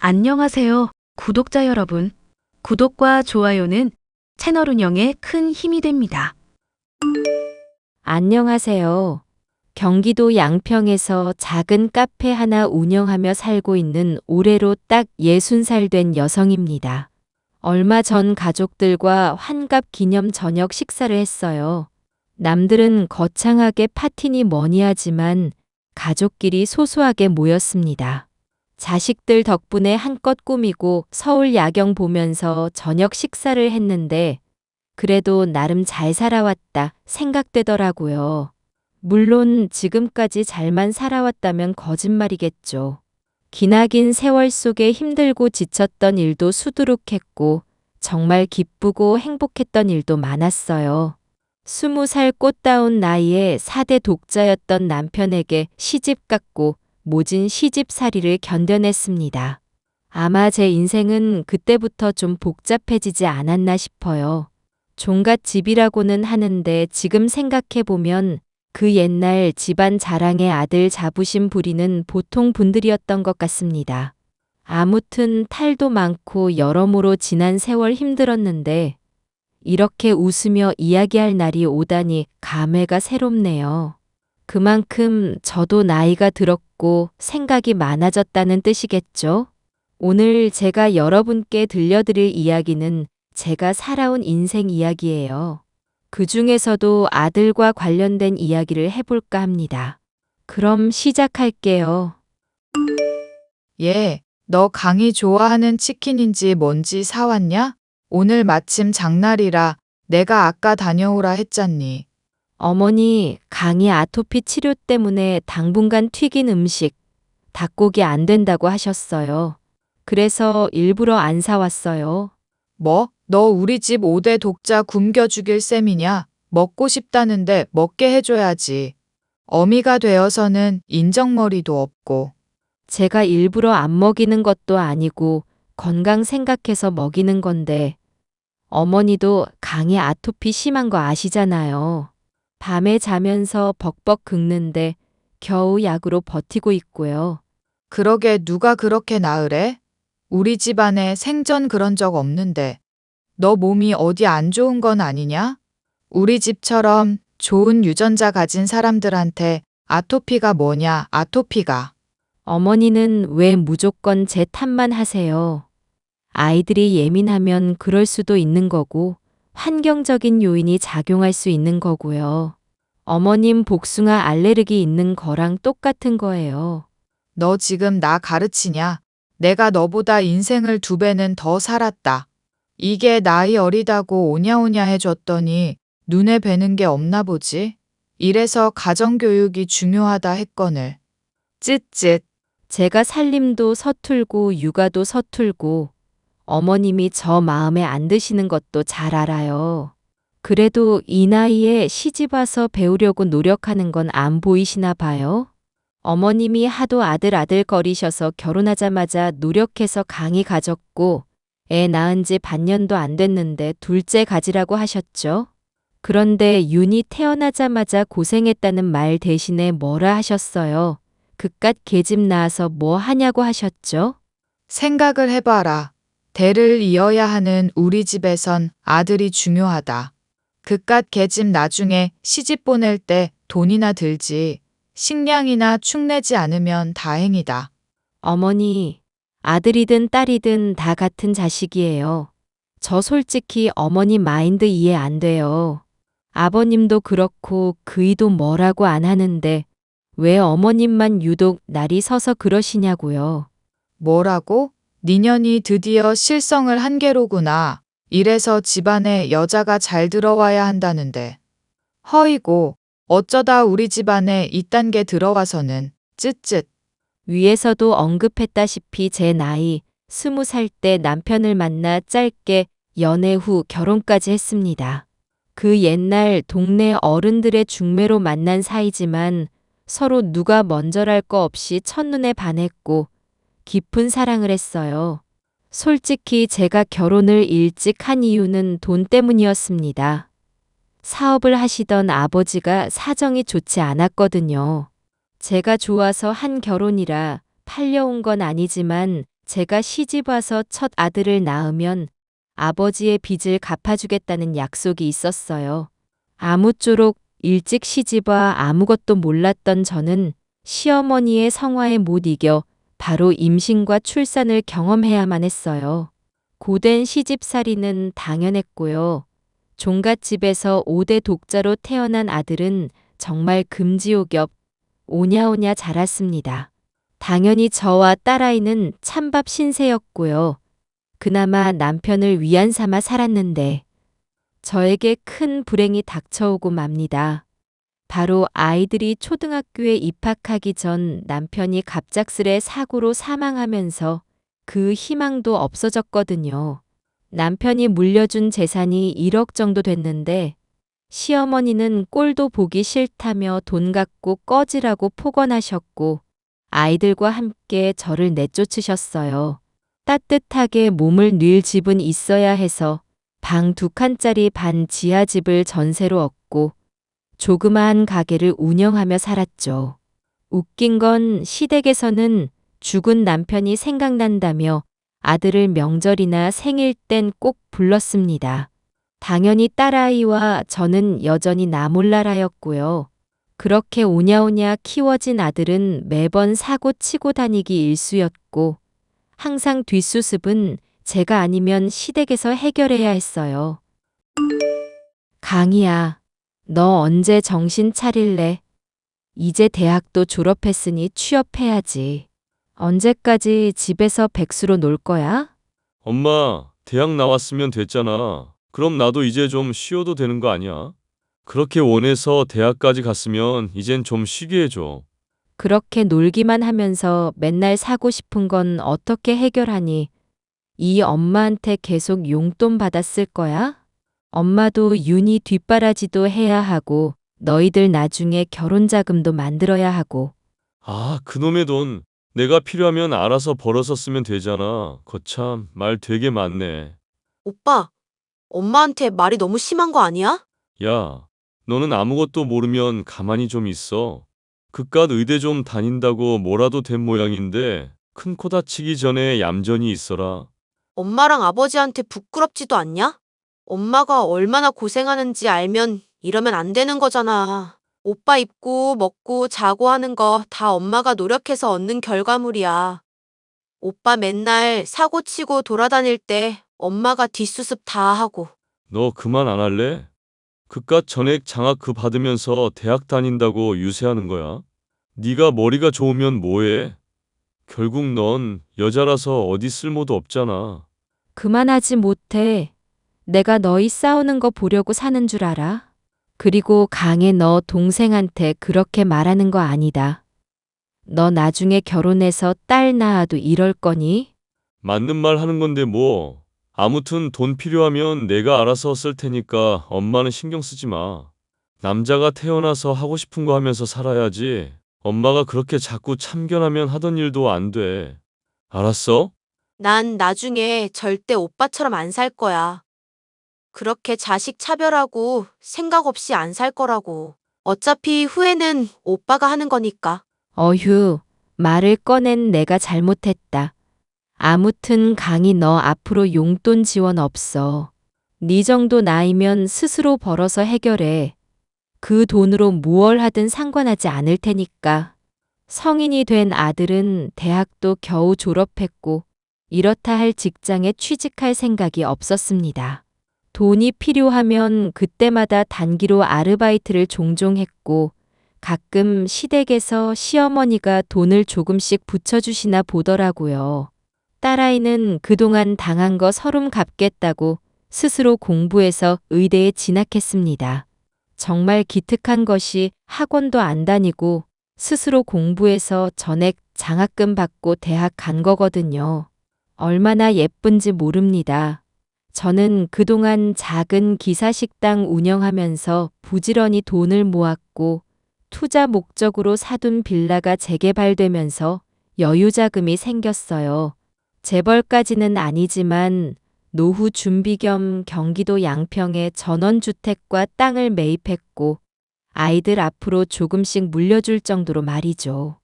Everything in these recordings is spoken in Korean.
안녕하세요, 구독자 여러분. 구독과 좋아요는 채널 운영에 큰 힘이 됩니다. 안녕하세요. 경기도 양평에서 작은 카페 하나 운영하며 살고 있는 올해로 딱 60살 된 여성입니다. 얼마 전 가족들과 환갑 기념 저녁 식사를 했어요. 남들은 거창하게 파티니 뭐니 하지만 가족끼리 소소하게 모였습니다. 자식들 덕분에 한껏 꾸미고 서울 야경 보면서 저녁 식사를 했는데 그래도 나름 잘 살아왔다 생각되더라고요. 물론 지금까지 잘만 살아왔다면 거짓말이겠죠. 기나긴 세월 속에 힘들고 지쳤던 일도 수두룩했고 정말 기쁘고 행복했던 일도 많았어요. 20살 꽃다운 나이에 4대 독자였던 남편에게 시집 갔고 모진 시집살이를 견뎌냈습니다. 아마 제 인생은 그때부터 좀 복잡해지지 않았나 싶어요. 종갓집이라고는 하는데 지금 생각해보면 그 옛날 집안 자랑의 아들 자부심 부리는 보통 분들이었던 것 같습니다. 아무튼 탈도 많고 여러모로 지난 세월 힘들었는데 이렇게 웃으며 이야기할 날이 오다니 감회가 새롭네요. 그만큼 저도 나이가 들었고 생각이 많아졌다는 뜻이겠죠? 오늘 제가 여러분께 들려드릴 이야기는 제가 살아온 인생 이야기예요. 그 중에서도 아들과 관련된 이야기를 해볼까 합니다. 그럼 시작할게요. 얘, 너 강이 좋아하는 치킨인지 뭔지 사왔냐? 오늘 마침 장날이라 내가 아까 다녀오라 했잖니. 어머니, 강이 아토피 치료 때문에 당분간 튀긴 음식, 닭고기 안 된다고 하셨어요. 그래서 일부러 안 사왔어요. 뭐? 너 우리 집 5대 독자 굶겨 죽일 셈이냐? 먹고 싶다는데 먹게 해줘야지. 어미가 되어서는 인정머리도 없고. 제가 일부러 안 먹이는 것도 아니고 건강 생각해서 먹이는 건데 어머니도 강이 아토피 심한 거 아시잖아요. 밤에 자면서 벅벅 긁는데 겨우 약으로 버티고 있고요. 그러게 누가 그렇게 나으래? 우리 집안에 생전 그런 적 없는데. 너 몸이 어디 안 좋은 건 아니냐? 우리 집처럼 좋은 유전자 가진 사람들한테 아토피가 뭐냐, 아토피가. 어머니는 왜 무조건 제 탓만 하세요? 아이들이 예민하면 그럴 수도 있는 거고 환경적인 요인이 작용할 수 있는 거고요. 어머님 복숭아 알레르기 있는 거랑 똑같은 거예요. 너 지금 나 가르치냐? 내가 너보다 인생을 2배는 더 살았다. 이게 나이 어리다고 오냐오냐 해줬더니 눈에 뵈는 게 없나 보지? 이래서 가정교육이 중요하다 했거늘. 쯧쯧. 제가 살림도 서툴고 육아도 서툴고 어머님이 저 마음에 안 드시는 것도 잘 알아요. 그래도 이 나이에 시집 와서 배우려고 노력하는 건 안 보이시나 봐요? 어머님이 하도 아들 거리셔서 결혼하자마자 노력해서 강의 가졌고 애 낳은 지 반년도 안 됐는데 둘째 가지라고 하셨죠? 그런데 윤이 태어나자마자 고생했다는 말 대신에 뭐라 하셨어요? 그깟 계집 낳아서 뭐 하냐고 하셨죠? 생각을 해봐라. 대를 이어야 하는 우리 집에선 아들이 중요하다. 그깟 계집 나중에 시집 보낼 때 돈이나 들지. 식량이나 축내지 않으면 다행이다. 어머니, 아들이든 딸이든 다 같은 자식이에요. 저 솔직히 어머니 마인드 이해 안 돼요. 아버님도 그렇고 그이도 뭐라고 안 하는데 왜 어머님만 유독 날이 서서 그러시냐고요. 뭐라고? 니년이 드디어 실성을 한 게로구나. 이래서 집안에 여자가 잘 들어와야 한다는데. 허이고, 어쩌다 우리 집안에 이딴 게 들어와서는 쯧쯧. 위에서도 언급했다시피 제 나이 20살 때 남편을 만나 짧게 연애 후 결혼까지 했습니다. 그 옛날 동네 어른들의 중매로 만난 사이지만 서로 누가 먼저랄 거 없이 첫눈에 반했고 깊은 사랑을 했어요. 솔직히 제가 결혼을 일찍 한 이유는 돈 때문이었습니다. 사업을 하시던 아버지가 사정이 좋지 않았거든요. 제가 좋아서 한 결혼이라 팔려온 건 아니지만 제가 시집 와서 첫 아들을 낳으면 아버지의 빚을 갚아주겠다는 약속이 있었어요. 아무쪼록 일찍 시집와 아무것도 몰랐던 저는 시어머니의 성화에 못 이겨 바로 임신과 출산을 경험해야만 했어요. 고된 시집살이는 당연했고요. 종갓집에서 5대 독자로 태어난 아들은 정말 금지옥엽 오냐오냐 자랐습니다. 당연히 저와 딸아이는 찬밥 신세였고요. 그나마 남편을 위안 삼아 살았는데 저에게 큰 불행이 닥쳐오고 맙니다. 바로 아이들이 초등학교에 입학하기 전 남편이 갑작스레 사고로 사망하면서 그 희망도 없어졌거든요. 남편이 물려준 재산이 1억 정도 됐는데 시어머니는 꼴도 보기 싫다며 돈 갖고 꺼지라고 폭언하셨고 아이들과 함께 저를 내쫓으셨어요. 따뜻하게 몸을 늘 집은 있어야 해서 방 2칸짜리 반 지하집을 전세로 얻고 조그마한 가게를 운영하며 살았죠. 웃긴 건 시댁에서는 죽은 남편이 생각난다며 아들을 명절이나 생일 땐 꼭 불렀습니다. 당연히 딸아이와 저는 여전히 나몰라라였고요. 그렇게 오냐오냐 키워진 아들은 매번 사고 치고 다니기 일쑤였고 항상 뒷수습은 제가 아니면 시댁에서 해결해야 했어요. 강희야, 너 언제 정신 차릴래? 이제 대학도 졸업했으니 취업해야지. 언제까지 집에서 백수로 놀 거야? 엄마, 대학 나왔으면 됐잖아. 그럼 나도 이제 좀 쉬어도 되는 거 아니야? 그렇게 원해서 대학까지 갔으면 이젠 좀 쉬게 해줘. 그렇게 놀기만 하면서 맨날 사고 싶은 건 어떻게 해결하니? 이 엄마한테 계속 용돈 받았을 거야? 엄마도 윤희 뒷바라지도 해야 하고 너희들 나중에 결혼 자금도 만들어야 하고. 아, 그놈의 돈. 내가 필요하면 알아서 벌어서 쓰면 되잖아. 거참, 말 되게 많네. 오빠, 엄마한테 말이 너무 심한 거 아니야? 야, 너는 아무것도 모르면 가만히 좀 있어. 그깟 의대 좀 다닌다고 뭐라도 된 모양인데 큰 코 다치기 전에 얌전히 있어라. 엄마랑 아버지한테 부끄럽지도 않냐? 엄마가 얼마나 고생하는지 알면 이러면 안 되는 거잖아. 오빠 입고 먹고 자고 하는 거 다 엄마가 노력해서 얻는 결과물이야. 오빠 맨날 사고 치고 돌아다닐 때 엄마가 뒷수습 다 하고. 너 그만 안 할래? 그깟 전액 장학 그 받으면서 대학 다닌다고 유세하는 거야? 네가 머리가 좋으면 뭐해? 결국 넌 여자라서 어디 쓸모도 없잖아. 그만하지 못해. 내가 너희 싸우는 거 보려고 사는 줄 알아? 그리고 강해 너 동생한테 그렇게 말하는 거 아니다. 너 나중에 결혼해서 딸 낳아도 이럴 거니? 맞는 말 하는 건데 뭐. 아무튼 돈 필요하면 내가 알아서 쓸 테니까 엄마는 신경 쓰지 마. 남자가 태어나서 하고 싶은 거 하면서 살아야지. 엄마가 그렇게 자꾸 참견하면 하던 일도 안 돼. 알았어? 난 나중에 절대 오빠처럼 안 살 거야. 그렇게 자식 차별하고 생각 없이 안 살 거라고. 어차피 후회는 오빠가 하는 거니까. 어휴, 말을 꺼낸 내가 잘못했다. 아무튼 강희 너 앞으로 용돈 지원 없어. 네 정도 나이면 스스로 벌어서 해결해. 그 돈으로 무얼 하든 상관하지 않을 테니까. 성인이 된 아들은 대학도 겨우 졸업했고 이렇다 할 직장에 취직할 생각이 없었습니다. 돈이 필요하면 그때마다 단기로 아르바이트를 종종 했고 가끔 시댁에서 시어머니가 돈을 조금씩 붙여주시나 보더라고요. 딸아이는 그동안 당한 거 서름 갚겠다고 스스로 공부해서 의대에 진학했습니다. 정말 기특한 것이 학원도 안 다니고 스스로 공부해서 전액 장학금 받고 대학 간 거거든요. 얼마나 예쁜지 모릅니다. 저는 그동안 작은 기사식당 운영하면서 부지런히 돈을 모았고 투자 목적으로 사둔 빌라가 재개발되면서 여유 자금이 생겼어요. 재벌까지는 아니지만 노후 준비 겸 경기도 양평에 전원주택과 땅을 매입했고 아이들 앞으로 조금씩 물려줄 정도로 말이죠.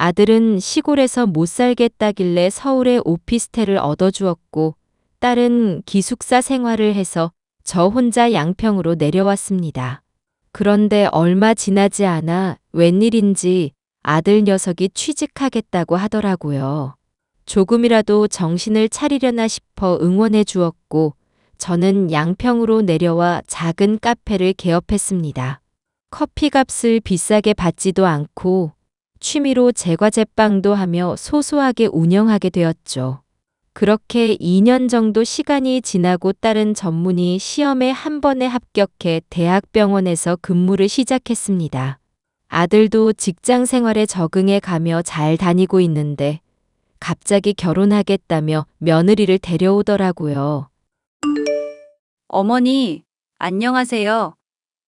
아들은 시골에서 못 살겠다길래 서울에 오피스텔을 얻어주었고, 딸은 기숙사 생활을 해서 저 혼자 양평으로 내려왔습니다. 그런데 얼마 지나지 않아 웬일인지 아들 녀석이 취직하겠다고 하더라고요. 조금이라도 정신을 차리려나 싶어 응원해 주었고, 저는 양평으로 내려와 작은 카페를 개업했습니다. 커피값을 비싸게 받지도 않고 취미로 제과제빵도 하며 소소하게 운영하게 되었죠. 그렇게 2년 정도 시간이 지나고 딸은 전문의 시험에 한 번에 합격해 대학병원에서 근무를 시작했습니다. 아들도 직장 생활에 적응해 가며 잘 다니고 있는데 갑자기 결혼하겠다며 며느리를 데려오더라고요. 어머니, 안녕하세요.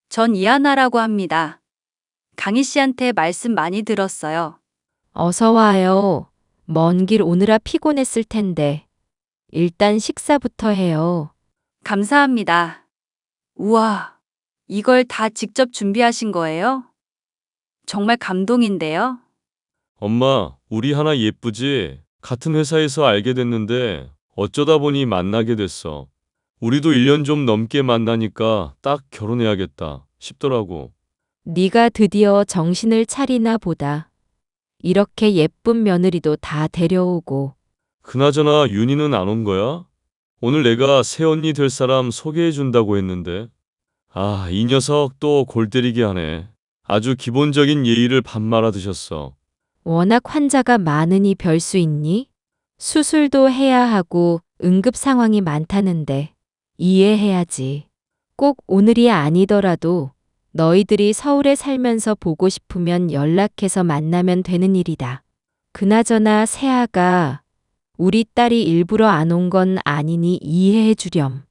전 이하나라고 합니다. 강희 씨한테 말씀 많이 들었어요. 어서 와요. 먼 길 오느라 피곤했을 텐데. 일단 식사부터 해요. 감사합니다. 우와, 이걸 다 직접 준비하신 거예요? 정말 감동인데요? 엄마, 우리 하나 예쁘지? 같은 회사에서 알게 됐는데 어쩌다 보니 만나게 됐어. 우리도 1년 좀 넘게 만나니까 딱 결혼해야겠다 싶더라고. 네가 드디어 정신을 차리나 보다. 이렇게 예쁜 며느리도 다 데려오고. 그나저나 윤희는 안 온 거야? 오늘 내가 새언니 될 사람 소개해 준다고 했는데. 아, 이 녀석 또 골 때리게 하네. 아주 기본적인 예의를 밥 말아 드셨어. 워낙 환자가 많으니 별 수 있니? 수술도 해야 하고 응급 상황이 많다는데 이해해야지. 꼭 오늘이 아니더라도 너희들이 서울에 살면서 보고 싶으면 연락해서 만나면 되는 일이다. 그나저나 세아가 우리 딸이 일부러 안 온 건 아니니 이해해 주렴.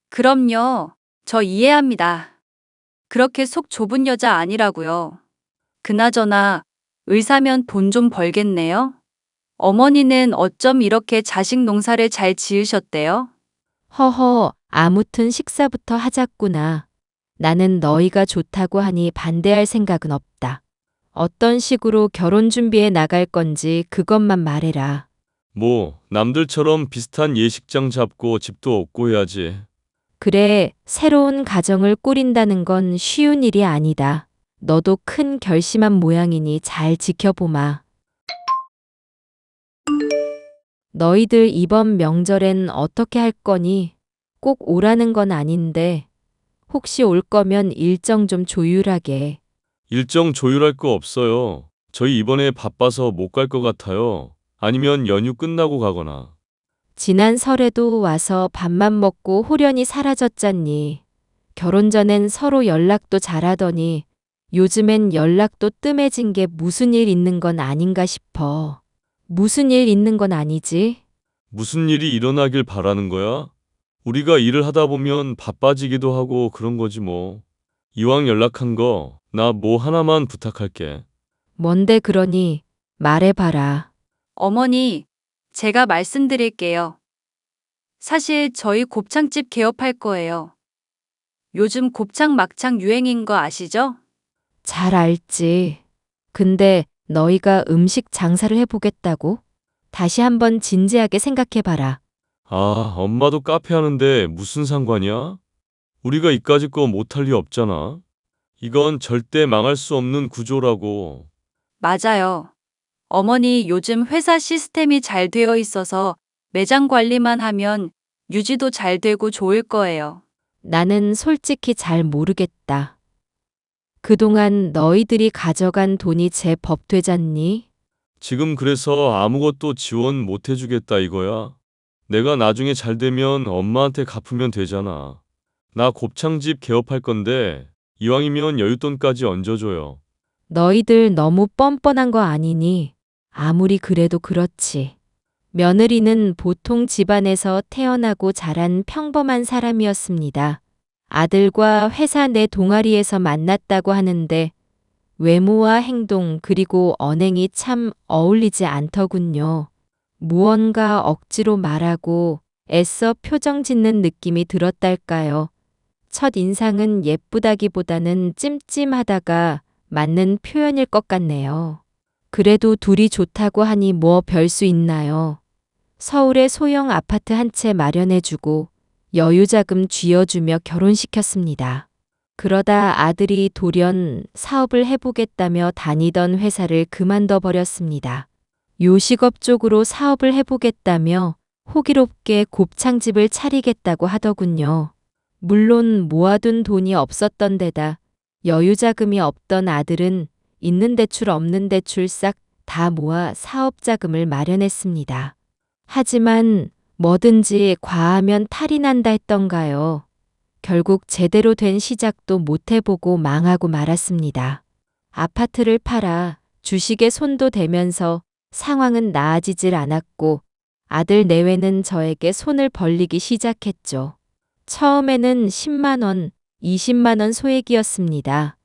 그럼요. 저 이해합니다. 그렇게 속 좁은 여자 아니라고요. 그나저나 의사면 돈 좀 벌겠네요? 어머니는 어쩜 이렇게 자식 농사를 잘 지으셨대요? 허허, 아무튼 식사부터 하자꾸나. 나는 너희가 좋다고 하니 반대할 생각은 없다. 어떤 식으로 결혼 준비해 나갈 건지 그것만 말해라. 뭐, 남들처럼 비슷한 예식장 잡고 집도 얻고 해야지. 그래, 새로운 가정을 꾸린다는 건 쉬운 일이 아니다. 너도 큰 결심한 모양이니 잘 지켜보마. 너희들 이번 명절엔 어떻게 할 거니? 꼭 오라는 건 아닌데, 혹시 올 거면 일정 좀 조율하게. 일정 조율할 거 없어요. 저희 이번에 바빠서 못 갈 것 같아요. 아니면 연휴 끝나고 가거나. 지난 설에도 와서 밥만 먹고 홀연히 사라졌잖니. 결혼 전엔 서로 연락도 잘하더니 요즘엔 연락도 뜸해진 게 무슨 일 있는 건 아닌가 싶어. 무슨 일 있는 건 아니지? 무슨 일이 일어나길 바라는 거야? 우리가 일을 하다 보면 바빠지기도 하고 그런 거지 뭐. 이왕 연락한 거, 나 뭐 하나만 부탁할게. 뭔데 그러니 말해봐라. 어머니, 제가 말씀드릴게요. 사실 저희 곱창집 개업할 거예요. 요즘 곱창 막창 유행인 거 아시죠? 잘 알지. 근데 너희가 음식 장사를 해보겠다고? 다시 한번 진지하게 생각해봐라. 아, 엄마도 카페 하는데 무슨 상관이야? 우리가 이까짓 거 못할 리 없잖아. 이건 절대 망할 수 없는 구조라고. 맞아요. 어머니 요즘 회사 시스템이 잘 되어 있어서 매장 관리만 하면 유지도 잘 되고 좋을 거예요. 나는 솔직히 잘 모르겠다. 그동안 너희들이 가져간 돈이 제법 되잖니? 지금 그래서 아무것도 지원 못 해주겠다 이거야. 내가 나중에 잘 되면 엄마한테 갚으면 되잖아. 나 곱창집 개업할 건데 이왕이면 여윳돈까지 얹어줘요. 너희들 너무 뻔뻔한 거 아니니? 아무리 그래도 그렇지. 며느리는 보통 집안에서 태어나고 자란 평범한 사람이었습니다. 아들과 회사 내 동아리에서 만났다고 하는데 외모와 행동 그리고 언행이 참 어울리지 않더군요. 무언가 억지로 말하고 애써 표정 짓는 느낌이 들었달까요. 첫 인상은 예쁘다기보다는 찜찜하다가 맞는 표현일 것 같네요. 그래도 둘이 좋다고 하니 뭐 별 수 있나요? 서울에 소형 아파트 한 채 마련해주고 여유자금 쥐어주며 결혼시켰습니다. 그러다 아들이 돌연 사업을 해보겠다며 다니던 회사를 그만둬 버렸습니다. 요식업 쪽으로 사업을 해보겠다며 호기롭게 곱창집을 차리겠다고 하더군요. 물론 모아둔 돈이 없었던 데다 여유자금이 없던 아들은 있는 대출 없는 대출 싹 다 모아 사업자금을 마련했습니다. 하지만 뭐든지 과하면 탈이 난다 했던가요. 결국 제대로 된 시작도 못 해보고 망하고 말았습니다. 아파트를 팔아 주식에 손도 대면서 상황은 나아지질 않았고 아들 내외는 저에게 손을 벌리기 시작했죠. 처음에는 10만 원, 20만 원 소액이었습니다.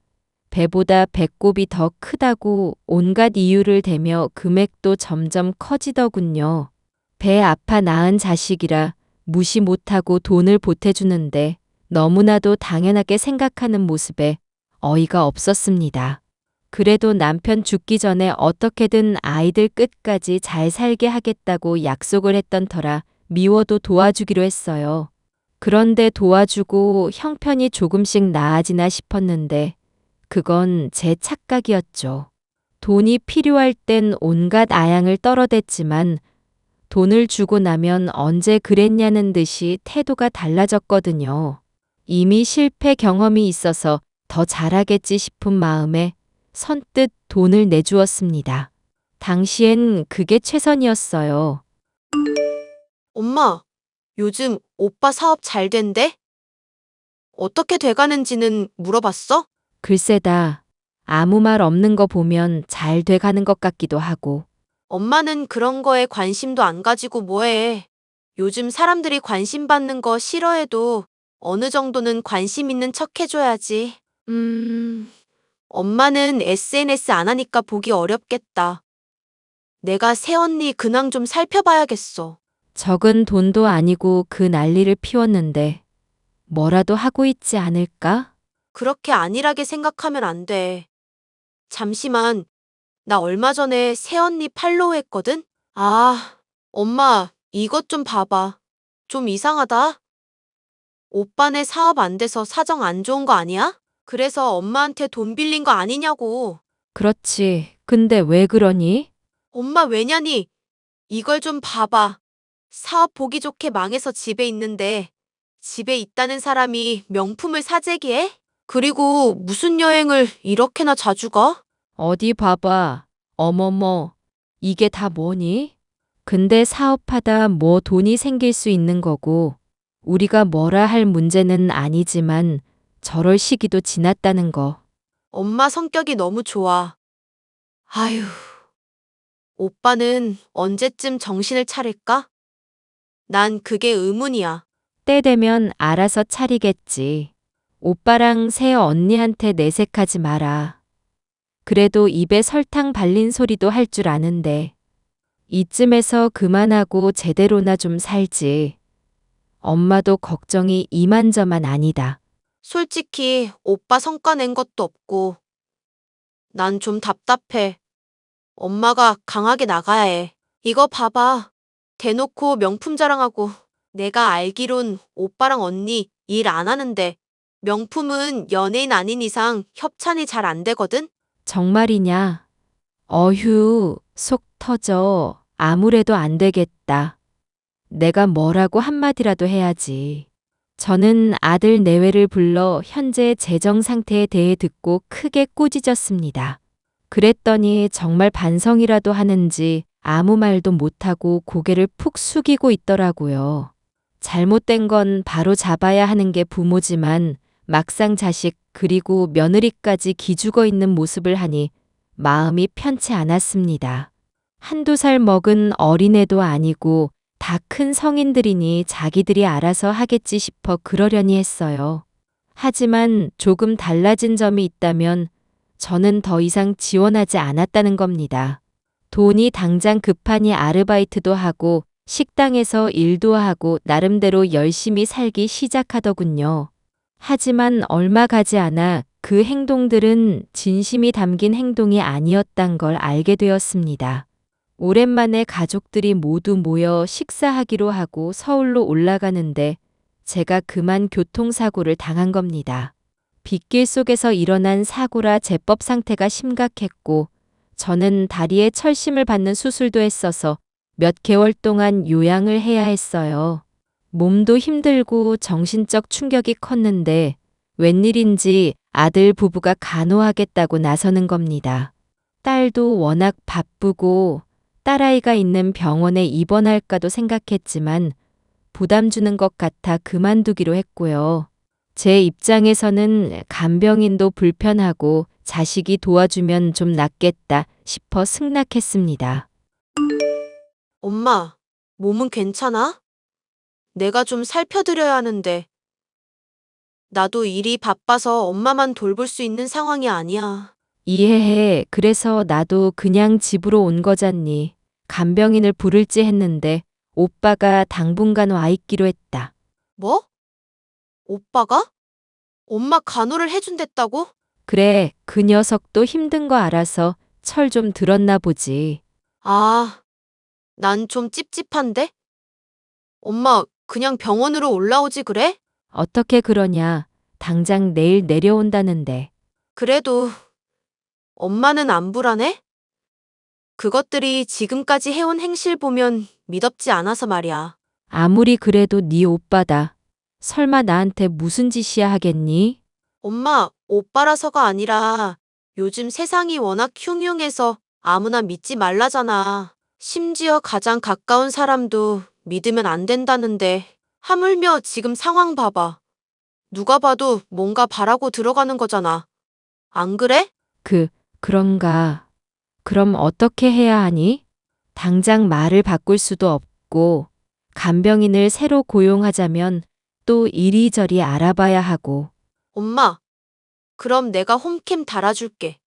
배보다 배꼽이 더 크다고 온갖 이유를 대며 금액도 점점 커지더군요. 배 아파 낳은 자식이라 무시 못하고 돈을 보태주는데 너무나도 당연하게 생각하는 모습에 어이가 없었습니다. 그래도 남편 죽기 전에 어떻게든 아이들 끝까지 잘 살게 하겠다고 약속을 했던 터라 미워도 도와주기로 했어요. 그런데 도와주고 형편이 조금씩 나아지나 싶었는데 그건 제 착각이었죠. 돈이 필요할 땐 온갖 아양을 떨어댔지만 돈을 주고 나면 언제 그랬냐는 듯이 태도가 달라졌거든요. 이미 실패 경험이 있어서 더 잘하겠지 싶은 마음에 선뜻 돈을 내주었습니다. 당시엔 그게 최선이었어요. 엄마, 요즘 오빠 사업 잘 된대? 어떻게 돼가는지는 물어봤어? 글쎄다. 아무 말 없는 거 보면 잘 돼가는 것 같기도 하고. 엄마는 그런 거에 관심도 안 가지고 뭐해. 요즘 사람들이 관심 받는 거 싫어해도 어느 정도는 관심 있는 척 해줘야지. 엄마는 SNS 안 하니까 보기 어렵겠다. 내가 새언니 근황 좀 살펴봐야겠어. 적은 돈도 아니고 그 난리를 피웠는데 뭐라도 하고 있지 않을까? 그렇게 안일하게 생각하면 안 돼. 잠시만, 나 얼마 전에 새언니 팔로우 했거든? 아, 엄마, 이것 좀 봐봐. 좀 이상하다. 오빠네 사업 안 돼서 사정 안 좋은 거 아니야? 그래서 엄마한테 돈 빌린 거 아니냐고. 그렇지. 근데 왜 그러니? 엄마 왜냐니? 이걸 좀 봐봐. 사업 보기 좋게 망해서 집에 있는데 집에 있다는 사람이 명품을 사재기해? 그리고 무슨 여행을 이렇게나 자주 가? 어디 봐봐. 어머머. 이게 다 뭐니? 근데 사업하다 뭐 돈이 생길 수 있는 거고 우리가 뭐라 할 문제는 아니지만 저럴 시기도 지났다는 거. 엄마 성격이 너무 좋아. 아휴, 오빠는 언제쯤 정신을 차릴까? 난 그게 의문이야. 때 되면 알아서 차리겠지. 오빠랑 새 언니한테 내색하지 마라. 그래도 입에 설탕 발린 소리도 할 줄 아는데. 이쯤에서 그만하고 제대로나 좀 살지. 엄마도 걱정이 이만저만 아니다. 솔직히 오빠 성과 낸 것도 없고 난 좀 답답해. 엄마가 강하게 나가야 해. 이거 봐봐. 대놓고 명품 자랑하고 내가 알기론 오빠랑 언니 일 안 하는데 명품은 연예인 아닌 이상 협찬이 잘 안 되거든? 정말이냐? 어휴, 속 터져. 아무래도 안 되겠다. 내가 뭐라고 한마디라도 해야지. 저는 아들 내외를 불러 현재 재정 상태에 대해 듣고 크게 꾸짖었습니다. 그랬더니 정말 반성이라도 하는지 아무 말도 못하고 고개를 푹 숙이고 있더라고요. 잘못된 건 바로 잡아야 하는 게 부모지만 막상 자식 그리고 며느리까지 기죽어 있는 모습을 하니 마음이 편치 않았습니다. 한두 살 먹은 어린애도 아니고 다 큰 성인들이니 자기들이 알아서 하겠지 싶어 그러려니 했어요. 하지만 조금 달라진 점이 있다면 저는 더 이상 지원하지 않았다는 겁니다. 돈이 당장 급하니 아르바이트도 하고 식당에서 일도 하고 나름대로 열심히 살기 시작하더군요. 하지만 얼마 가지 않아 그 행동들은 진심이 담긴 행동이 아니었단 걸 알게 되었습니다. 오랜만에 가족들이 모두 모여 식사하기로 하고 서울로 올라가는데 제가 그만 교통사고를 당한 겁니다. 빗길 속에서 일어난 사고라 제법 상태가 심각했고 저는 다리에 철심을 받는 수술도 했어서 몇 개월 동안 요양을 해야 했어요. 몸도 힘들고 정신적 충격이 컸는데 웬일인지 아들 부부가 간호하겠다고 나서는 겁니다. 딸도 워낙 바쁘고 딸아이가 있는 병원에 입원할까도 생각했지만 부담 주는 것 같아 그만두기로 했고요. 제 입장에서는 간병인도 불편하고 자식이 도와주면 좀 낫겠다 싶어 승낙했습니다. 엄마, 몸은 괜찮아? 내가 좀 살펴드려야 하는데. 나도 일이 바빠서 엄마만 돌볼 수 있는 상황이 아니야. 이해해. 그래서 나도 그냥 집으로 온 거잖니. 간병인을 부를지 했는데 오빠가 당분간 와 있기로 했다. 뭐? 오빠가? 엄마 간호를 해준댔다고? 그래, 그 녀석도 힘든 거 알아서 철 좀 들었나 보지. 아, 난 좀 찝찝한데? 엄마, 그냥 병원으로 올라오지 그래? 어떻게 그러냐. 당장 내일 내려온다는데. 그래도 엄마는 안 불안해? 그것들이 지금까지 해온 행실 보면 미덥지 않아서 말이야. 아무리 그래도 네 오빠다. 설마 나한테 무슨 짓이야 하겠니? 엄마, 오빠라서가 아니라 요즘 세상이 워낙 흉흉해서 아무나 믿지 말라잖아. 심지어 가장 가까운 사람도 믿으면 안 된다는데 하물며 지금 상황 봐봐. 누가 봐도 뭔가 바라고 들어가는 거잖아. 안 그래? 그런가. 그럼 어떻게 해야 하니? 당장 말을 바꿀 수도 없고, 간병인을 새로 고용하자면 또 이리저리 알아봐야 하고, 엄마, 그럼 내가 홈캠 달아줄게.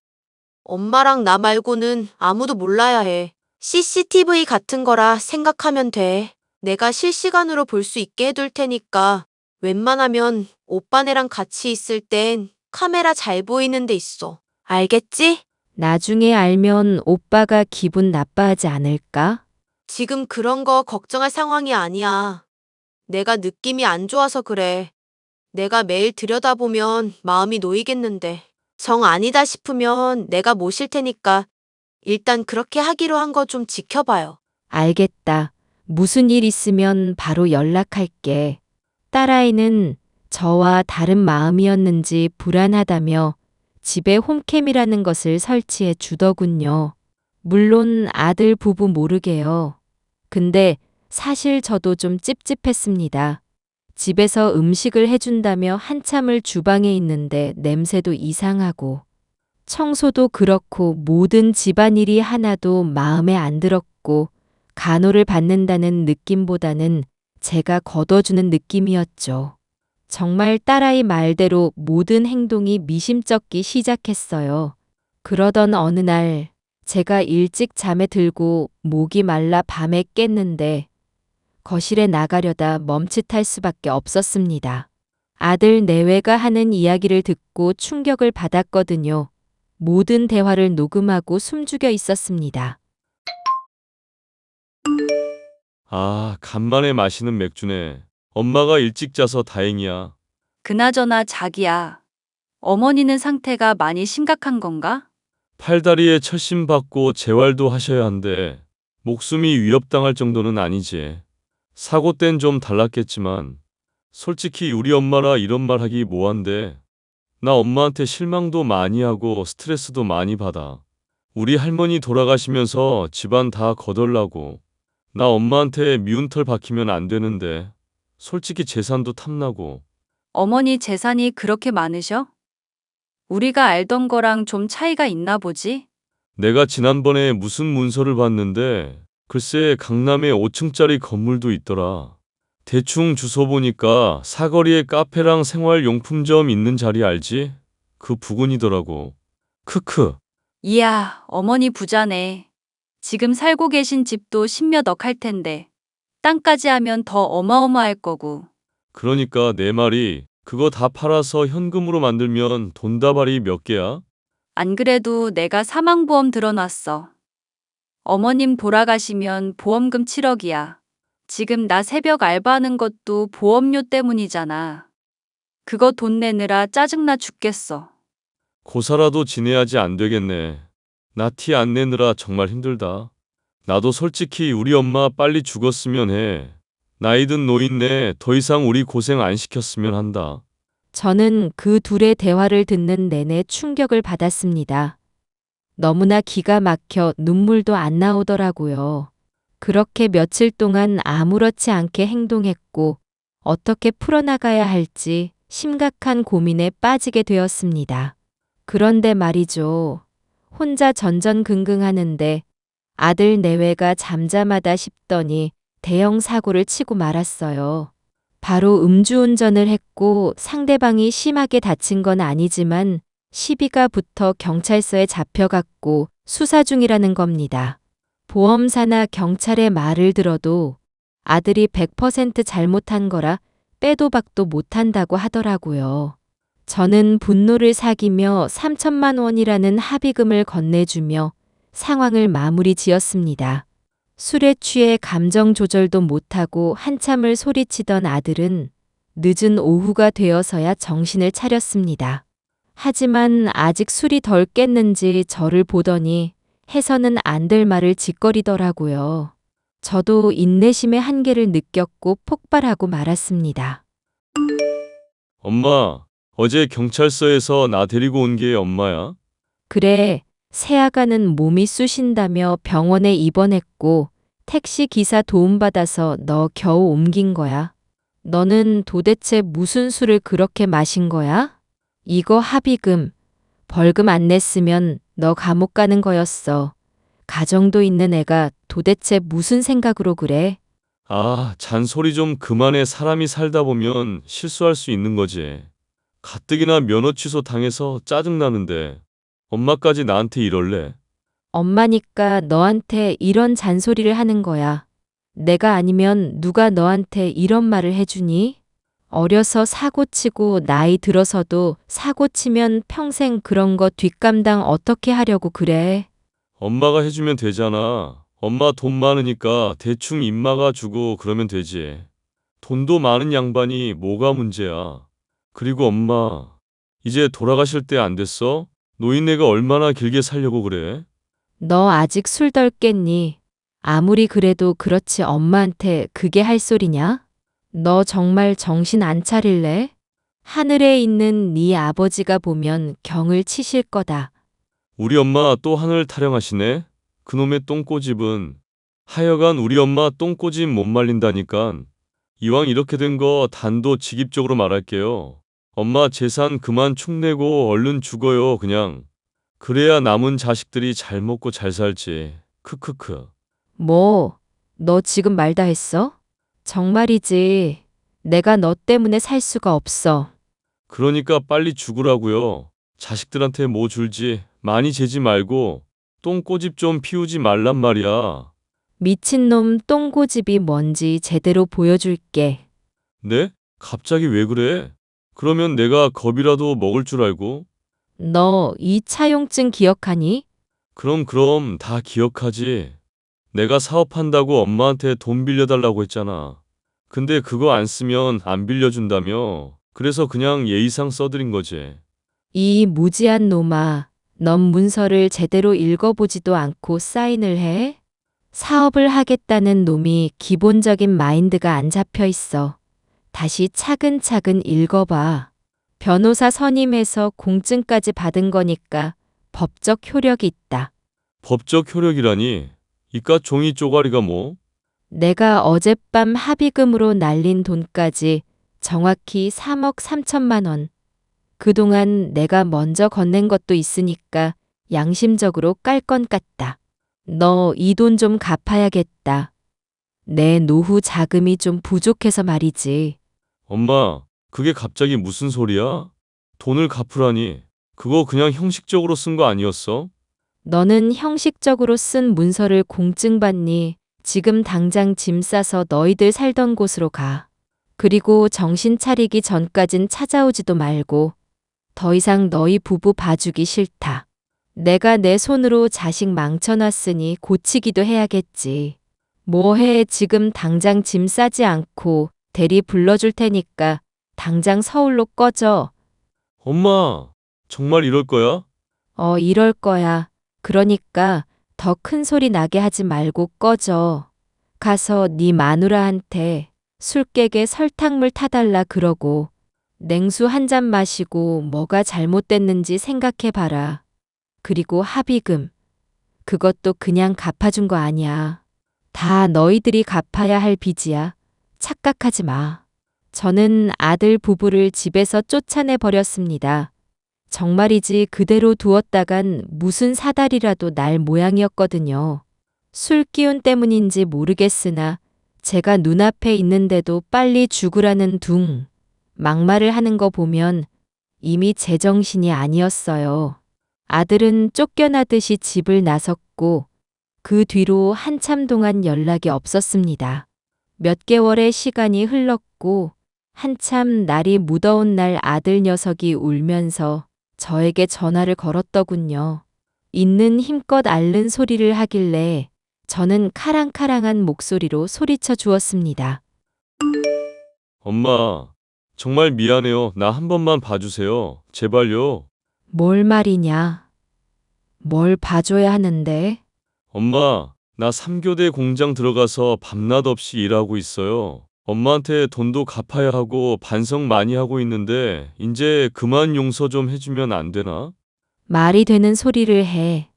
엄마랑 나 말고는 아무도 몰라야 해. CCTV 같은 거라 생각하면 돼. 내가 실시간으로 볼 수 있게 해둘 테니까 웬만하면 오빠네랑 같이 있을 땐 카메라 잘 보이는 데 있어. 알겠지? 나중에 알면 오빠가 기분 나빠하지 않을까? 지금 그런 거 걱정할 상황이 아니야. 내가 느낌이 안 좋아서 그래. 내가 매일 들여다보면 마음이 놓이겠는데. 정 아니다 싶으면 내가 모실 테니까 일단 그렇게 하기로 한 거 좀 지켜봐요. 알겠다. 무슨 일 있으면 바로 연락할게. 딸아이는 저와 다른 마음이었는지 불안하다며 집에 홈캠이라는 것을 설치해 주더군요. 물론 아들 부부 모르게요. 근데 사실 저도 좀 찝찝했습니다. 집에서 음식을 해준다며 한참을 주방에 있는데 냄새도 이상하고 청소도 그렇고 모든 집안일이 하나도 마음에 안 들었고 간호를 받는다는 느낌보다는 제가 걷어주는 느낌이었죠. 정말 딸아이 말대로 모든 행동이 미심쩍기 시작했어요. 그러던 어느 날 제가 일찍 잠에 들고 목이 말라 밤에 깼는데 거실에 나가려다 멈칫할 수밖에 없었습니다. 아들 내외가 하는 이야기를 듣고 충격을 받았거든요. 모든 대화를 녹음하고 숨죽여 있었습니다. 아, 간만에 마시는 맥주네. 엄마가 일찍 자서 다행이야. 그나저나 자기야. 어머니는 상태가 많이 심각한 건가? 팔다리에 철심 받고 재활도 하셔야 한대. 목숨이 위협당할 정도는 아니지. 사고 땐 좀 달랐겠지만 솔직히 우리 엄마라 이런 말 하기 뭐한데. 나 엄마한테 실망도 많이 하고 스트레스도 많이 받아. 우리 할머니 돌아가시면서 집안 다 거덜나고 나 엄마한테 미운 털 박히면 안 되는데 솔직히 재산도 탐나고. 어머니 재산이 그렇게 많으셔? 우리가 알던 거랑 좀 차이가 있나 보지? 내가 지난번에 무슨 문서를 봤는데 글쎄 강남에 5층짜리 건물도 있더라. 대충 주소 보니까 사거리에 카페랑 생활용품점 있는 자리 알지? 그 부근이더라고. 크크. 이야, 어머니 부자네. 지금 살고 계신 집도 십몇억 할 텐데. 땅까지 하면 더 어마어마할 거고. 그러니까 내 말이 그거 다 팔아서 현금으로 만들면 돈다발이 몇 개야? 안 그래도 내가 사망보험 들어놨어. 어머님 돌아가시면 보험금 7억이야. 지금 나 새벽 알바하는 것도 보험료 때문이잖아. 그거 돈 내느라 짜증나 죽겠어. 고사라도 지내야지 안 되겠네. 나 티 안 내느라 정말 힘들다. 나도 솔직히 우리 엄마 빨리 죽었으면 해. 나이 든 노인네 더 이상 우리 고생 안 시켰으면 한다. 저는 그 둘의 대화를 듣는 내내 충격을 받았습니다. 너무나 기가 막혀 눈물도 안 나오더라고요. 그렇게 며칠 동안 아무렇지 않게 행동했고 어떻게 풀어나가야 할지 심각한 고민에 빠지게 되었습니다. 그런데 말이죠. 혼자 전전긍긍하는데 아들 내외가 잠잠하다 싶더니 대형 사고를 치고 말았어요. 바로 음주운전을 했고 상대방이 심하게 다친 건 아니지만 시비가 붙어 경찰서에 잡혀갔고 수사 중이라는 겁니다. 보험사나 경찰의 말을 들어도 아들이 100% 잘못한 거라 빼도 박도 못한다고 하더라고요. 저는 분노를 사기며 3천만 원이라는 합의금을 건네주며 상황을 마무리 지었습니다. 술에 취해 감정 조절도 못하고 한참을 소리치던 아들은 늦은 오후가 되어서야 정신을 차렸습니다. 하지만 아직 술이 덜 깼는지 저를 보더니 해서는 안 될 말을 짓거리더라고요. 저도 인내심의 한계를 느꼈고 폭발하고 말았습니다. 엄마, 어제 경찰서에서 나 데리고 온 게 엄마야? 그래, 새아가는 몸이 쑤신다며 병원에 입원했고 택시 기사 도움받아서 너 겨우 옮긴 거야. 너는 도대체 무슨 술을 그렇게 마신 거야? 이거 합의금, 벌금 안 냈으면 너 감옥 가는 거였어. 가정도 있는 애가 도대체 무슨 생각으로 그래? 아, 잔소리 좀 그만해. 사람이 살다 보면 실수할 수 있는 거지. 가뜩이나 면허 취소 당해서 짜증나는데 엄마까지 나한테 이럴래? 엄마니까 너한테 이런 잔소리를 하는 거야. 내가 아니면 누가 너한테 이런 말을 해주니? 어려서 사고치고 나이 들어서도 사고치면 평생 그런 거 뒷감당 어떻게 하려고 그래? 엄마가 해주면 되잖아. 엄마 돈 많으니까 대충 입마가 주고 그러면 되지. 돈도 많은 양반이 뭐가 문제야. 그리고 엄마, 이제 돌아가실 때 안 됐어? 노인네가 얼마나 길게 살려고 그래? 너 아직 술 덜 깼니? 아무리 그래도 그렇지 엄마한테 그게 할 소리냐? 너 정말 정신 안 차릴래? 하늘에 있는 네 아버지가 보면 경을 치실 거다. 우리 엄마 또 하늘 타령하시네? 그놈의 똥꼬집은. 하여간 우리 엄마 똥꼬집 못 말린다니깐. 이왕 이렇게 된 거 단도직입적으로 말할게요. 엄마 재산 그만 축내고 얼른 죽어요, 그냥. 그래야 남은 자식들이 잘 먹고 잘 살지. 크크크. 뭐, 너 지금 말 다 했어? 정말이지. 내가 너 때문에 살 수가 없어. 그러니까 빨리 죽으라고요. 자식들한테 뭐 줄지 많이 재지 말고 똥꼬집 좀 피우지 말란 말이야. 미친놈 똥고집이 뭔지 제대로 보여줄게. 네? 갑자기 왜 그래? 그러면 내가 겁이라도 먹을 줄 알고? 너 이 차용증 기억하니? 그럼 다 기억하지. 내가 사업한다고 엄마한테 돈 빌려달라고 했잖아. 근데 그거 안 쓰면 안 빌려준다며. 그래서 그냥 예의상 써드린 거지. 이 무지한 놈아, 넌 문서를 제대로 읽어보지도 않고 사인을 해? 사업을 하겠다는 놈이 기본적인 마인드가 안 잡혀 있어. 다시 차근차근 읽어봐. 변호사 선임해서 공증까지 받은 거니까 법적 효력이 있다. 법적 효력이라니? 이깟 종이 쪼가리가 뭐? 내가 어젯밤 합의금으로 날린 돈까지 정확히 3억 3천만 원. 그동안 내가 먼저 건넨 것도 있으니까 양심적으로 깔 건 같다. 너 이 돈 좀 갚아야겠다. 내 노후 자금이 좀 부족해서 말이지. 엄마, 그게 갑자기 무슨 소리야? 돈을 갚으라니. 그거 그냥 형식적으로 쓴 거 아니었어? 너는 형식적으로 쓴 문서를 공증받니? 지금 당장 짐 싸서 너희들 살던 곳으로 가. 그리고 정신 차리기 전까진 찾아오지도 말고 더 이상 너희 부부 봐주기 싫다. 내가 내 손으로 자식 망쳐놨으니 고치기도 해야겠지. 뭐해 지금 당장 짐 싸지 않고 대리 불러줄 테니까 당장 서울로 꺼져. 엄마, 정말 이럴 거야? 이럴 거야. 그러니까 더 큰 소리 나게 하지 말고 꺼져. 가서 네 마누라한테 술 깨게 설탕물 타달라 그러고 냉수 한 잔 마시고 뭐가 잘못됐는지 생각해 봐라. 그리고 합의금. 그것도 그냥 갚아준 거 아니야. 다 너희들이 갚아야 할 빚이야. 착각하지 마. 저는 아들 부부를 집에서 쫓아내 버렸습니다. 정말이지 그대로 두었다간 무슨 사달이라도 날 모양이었거든요. 술 기운 때문인지 모르겠으나 제가 눈앞에 있는데도 빨리 죽으라는 둥 막말을 하는 거 보면 이미 제정신이 아니었어요. 아들은 쫓겨나듯이 집을 나섰고 그 뒤로 한참 동안 연락이 없었습니다. 몇 개월의 시간이 흘렀고 한참 날이 무더운 날 아들 녀석이 울면서 저에게 전화를 걸었더군요. 있는 힘껏 앓는 소리를 하길래 저는 카랑카랑한 목소리로 소리쳐 주었습니다. 엄마, 정말 미안해요. 나 한 번만 봐주세요. 제발요. 뭘 말이냐? 뭘 봐줘야 하는데? 엄마, 나 3교대 공장 들어가서 밤낮 없이 일하고 있어요. 엄마한테 돈도 갚아야 하고 반성 많이 하고 있는데 이제 그만 용서 좀 해주면 안 되나? 말이 되는 소리를 해.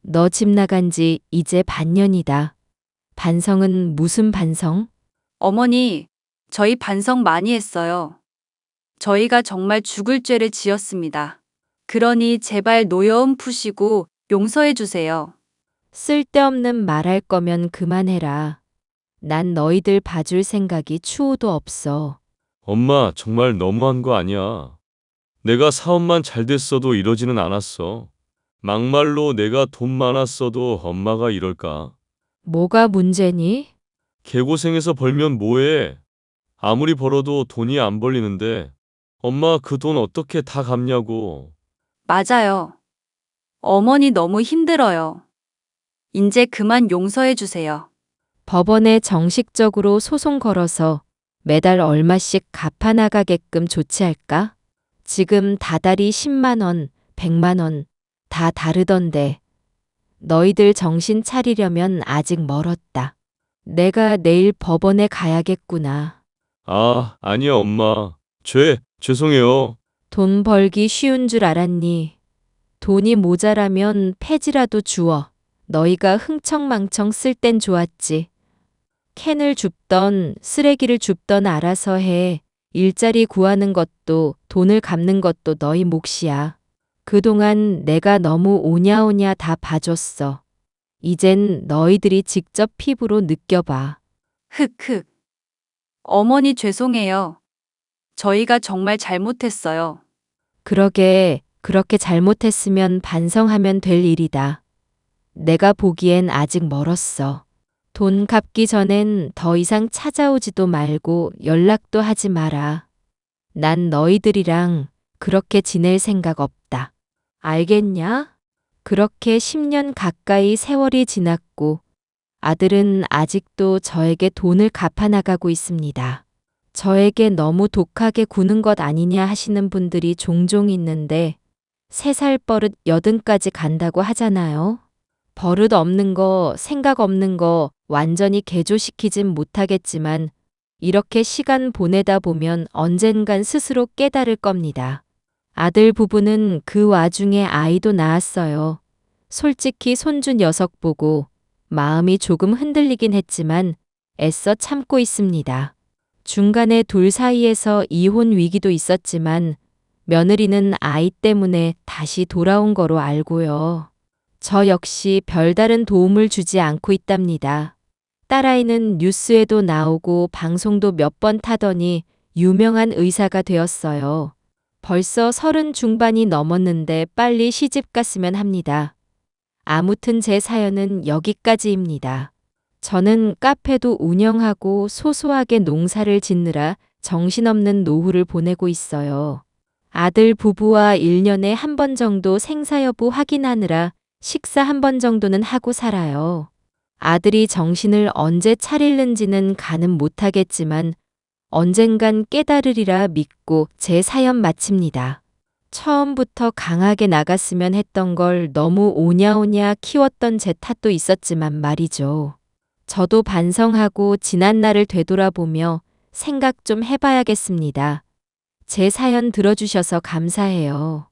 너 집 나간 지 이제 반년이다. 반성은 무슨 반성? 어머니, 저희 반성 많이 했어요. 저희가 정말 죽을 죄를 지었습니다. 그러니 제발 노여움 푸시고 용서해 주세요. 쓸데없는 말할 거면 그만해라. 난 너희들 봐줄 생각이 추호도 없어. 엄마, 정말 너무한 거 아니야. 내가 사업만 잘 됐어도 이러지는 않았어. 막말로 내가 돈 많았어도 엄마가 이럴까? 뭐가 문제니? 개고생해서 벌면 뭐해? 아무리 벌어도 돈이 안 벌리는데 엄마 그 돈 어떻게 다 갚냐고. 맞아요. 어머니 너무 힘들어요. 이제 그만 용서해 주세요. 법원에 정식적으로 소송 걸어서 매달 얼마씩 갚아나가게끔 조치할까? 지금 다달이 10만 원, 100만 원, 다 다르던데. 너희들 정신 차리려면 아직 멀었다. 내가 내일 법원에 가야겠구나. 아, 아니야 엄마. 죄송해요. 돈 벌기 쉬운 줄 알았니? 돈이 모자라면 폐지라도 주어. 너희가 흥청망청 쓸 땐 좋았지. 캔을 줍던 쓰레기를 줍던 알아서 해. 일자리 구하는 것도 돈을 갚는 것도 너희 몫이야. 그동안 내가 너무 오냐오냐 다 봐줬어. 이젠 너희들이 직접 피부로 느껴봐. 흑흑. 어머니 죄송해요. 저희가 정말 잘못했어요. 그러게, 그렇게 잘못했으면 반성하면 될 일이다. 내가 보기엔 아직 멀었어. 돈 갚기 전엔 더 이상 찾아오지도 말고 연락도 하지 마라. 난 너희들이랑 그렇게 지낼 생각 없다. 알겠냐? 그렇게 10년 가까이 세월이 지났고 아들은 아직도 저에게 돈을 갚아나가고 있습니다. 저에게 너무 독하게 구는 것 아니냐 하시는 분들이 종종 있는데 3살 버릇 80까지 간다고 하잖아요. 버릇 없는 거, 생각 없는 거 완전히 개조시키진 못하겠지만 이렇게 시간 보내다 보면 언젠간 스스로 깨달을 겁니다. 아들 부부는 그 와중에 아이도 낳았어요. 솔직히 손주 녀석 보고 마음이 조금 흔들리긴 했지만 애써 참고 있습니다. 중간에 둘 사이에서 이혼 위기도 있었지만 며느리는 아이 때문에 다시 돌아온 거로 알고요. 저 역시 별다른 도움을 주지 않고 있답니다. 딸아이는 뉴스에도 나오고 방송도 몇 번 타더니 유명한 의사가 되었어요. 벌써 30 중반이 넘었는데 빨리 시집 갔으면 합니다. 아무튼 제 사연은 여기까지입니다. 저는 카페도 운영하고 소소하게 농사를 짓느라 정신없는 노후를 보내고 있어요. 아들 부부와 1년에 한 번 정도 생사 여부 확인하느라 식사 한 번 정도는 하고 살아요. 아들이 정신을 언제 차릴는지는 가늠 못하겠지만 언젠간 깨달으리라 믿고 제 사연 마칩니다. 처음부터 강하게 나갔으면 했던 걸 너무 오냐오냐 키웠던 제 탓도 있었지만 말이죠. 저도 반성하고 지난 날을 되돌아보며 생각 좀 해봐야겠습니다. 제 사연 들어주셔서 감사해요.